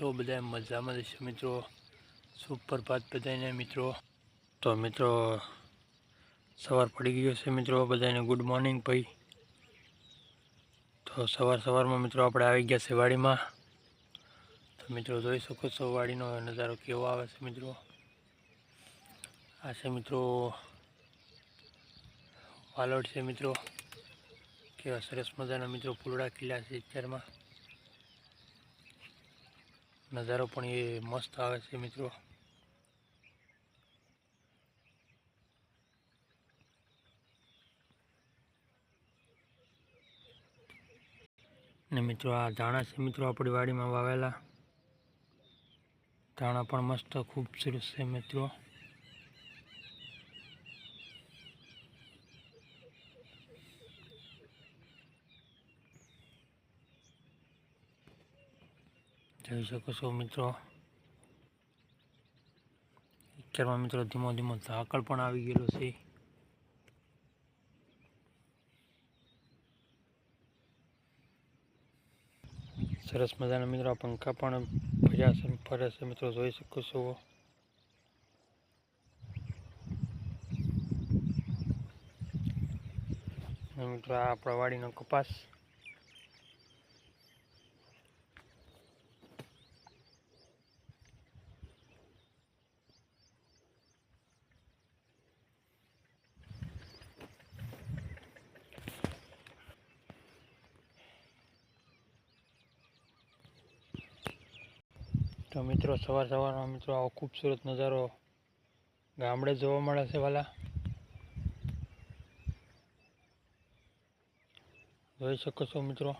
છો? બધા મજામાં જશે મિત્રો? સુપ્રભાત બધાને મિત્રો. તો મિત્રો સવાર પડી ગયો છે મિત્રો, બધાને ગુડ મોર્નિંગ ભાઈ. તો સવારમાં મિત્રો આપણે આવી ગયા છે વાડીમાં. તો મિત્રો જોઈ શકો છો વાડીનો નજારો કેવો આવે છે મિત્રો. આ છે મિત્રો વાલોડ છે મિત્રો. કેવા સરસ મજાના મિત્રો ફૂલડા ખીલ્યા છે અત્યારમાં. નજારો પણ એ મસ્ત આવે છે મિત્રો. ને મિત્રો આ ધાણા છે મિત્રો આપણી વાડીમાં વાવેલા. ધાણા પણ મસ્ત ખૂબ સરસ છે મિત્રો. જોઈ શકો છો મિત્રો. અત્યારમાં મિત્રો ધીમો ઝાકળ પણ આવી ગયેલો છે. સરસ મજાના મિત્રો આ પંખા પણ ફરે છે મિત્રો, જોઈ શકો છો. મિત્રો આ આપણા વાડીનો કપાસ. તો મિત્રો સવારમાં મિત્રો આવો ખૂબસૂરત નજારો ગામડે જોવા મળે છે વાલા. જોઈ શકો છો મિત્રો.